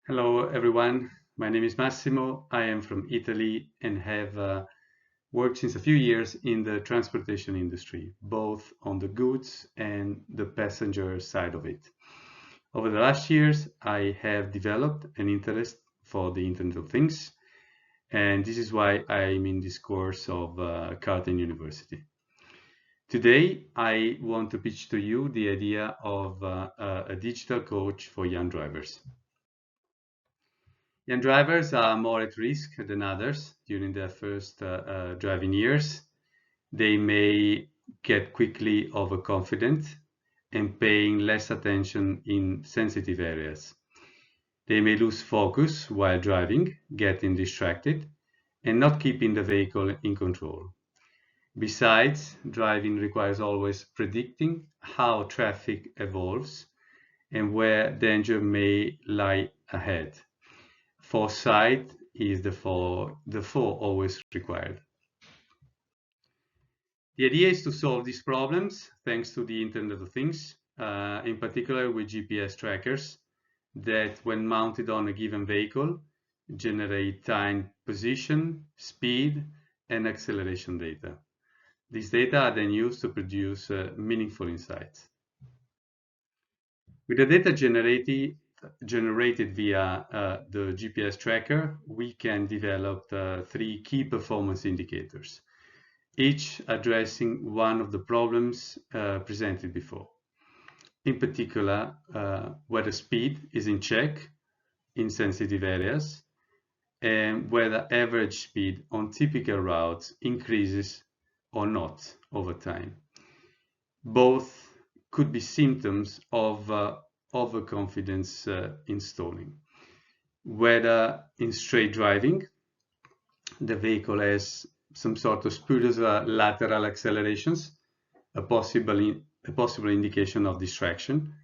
Hello, everyone. My name is Massimo. I am from Italy and have worked since a few years in the transportation industry, both on the goods and the passenger side of it. Over the last years, I have developed an interest for the Internet of Things, and this is why I'm in this course of Carleton University. Today, I want to pitch to you the idea of a digital coach for young drivers. Young drivers are more at risk than others during their first driving years. They may get quickly overconfident and paying less attention in sensitive areas. They may lose focus while driving, getting distracted, and not keeping the vehicle in control. Besides, driving requires always predicting how traffic evolves and where danger may lie ahead. Foresight is therefore always required. The idea is to solve these problems thanks to the Internet of Things, in particular with GPS trackers that, when mounted on a given vehicle, generate time, position, speed, and acceleration data. These data are then used to produce meaningful insights. With the data generated via the GPS tracker, we can develop three key performance indicators, each addressing one of the problems presented before. In particular, whether speed is in check in sensitive areas, and whether average speed on typical routes increases or not over time. Both could be symptoms of overconfidence installing. Whether in straight driving, the vehicle has some sort of spurious lateral accelerations, a possible indication of distraction,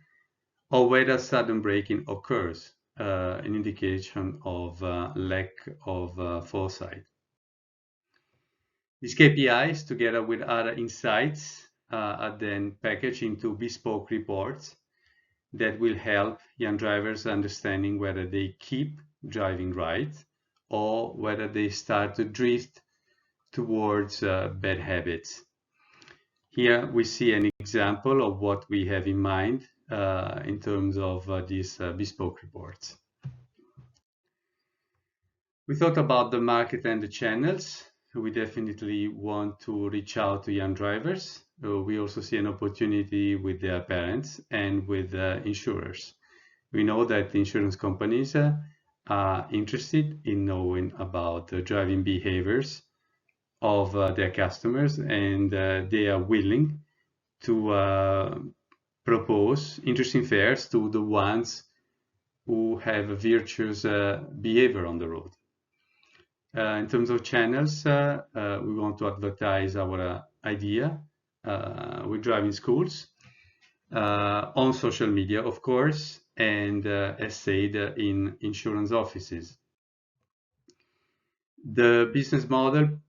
or whether sudden braking occurs, an indication of lack of foresight. These KPIs, together with other insights, are then packaged into bespoke reports that will help young drivers understanding whether they keep driving right or whether they start to drift towards bad habits. Here we see an example of what we have in mind in terms of these bespoke reports. We thought about the market and the channels. We definitely want to reach out to young drivers. We also see an opportunity with their parents and with insurers. We know that insurance companies are interested in knowing about the driving behaviors of their customers, and they are willing to propose interesting fares to the ones who have a virtuous behavior on the road. In terms of channels, we want to advertise our idea with driving schools, on social media, of course, and as said, in insurance offices. The business model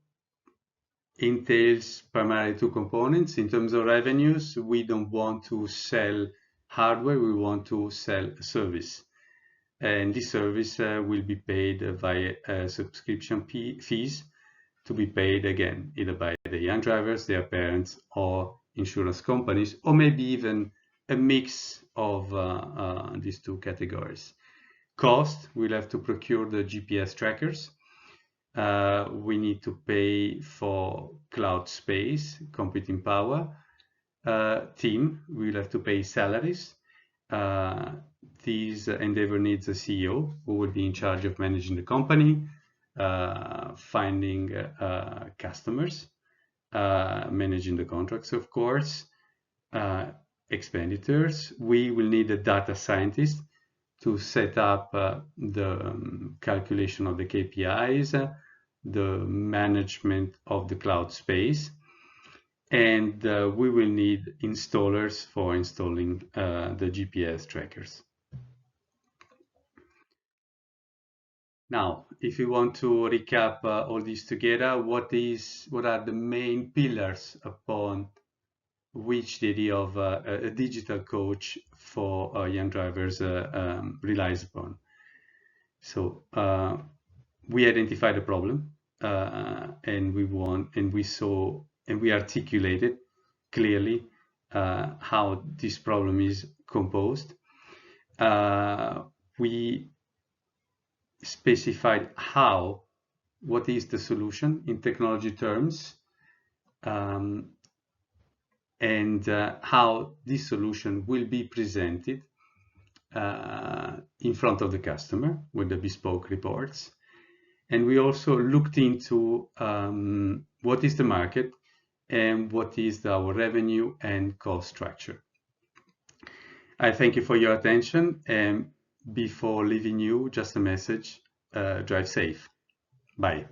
entails primarily two components. In terms of revenues, we don't want to sell hardware, we want to sell a service. And this service will be paid via subscription fees to be paid again either by the young drivers, their parents, or insurance companies, or maybe even a mix of these two categories. Cost, we'll have to procure the GPS trackers. We need to pay for cloud space, computing power. Team, we'll have to pay salaries. This endeavor needs a CEO who will be in charge of managing the company, finding customers, managing the contracts, of course, expenditures. We will need a data scientist to set up the calculation of the KPIs, the management of the cloud space, and we will need installers for installing the GPS trackers. Now, if you want to recap all this together, what are the main pillars upon which the idea of a digital coach for young drivers relies upon? So we identified a problem, and we articulated clearly how this problem is composed. We specified what is the solution in technology terms, and how this solution will be presented in front of the customer with the bespoke reports. And we also looked into what is the market and what is our revenue and cost structure. I thank you for your attention, and before leaving you, just a message: drive safe. Bye.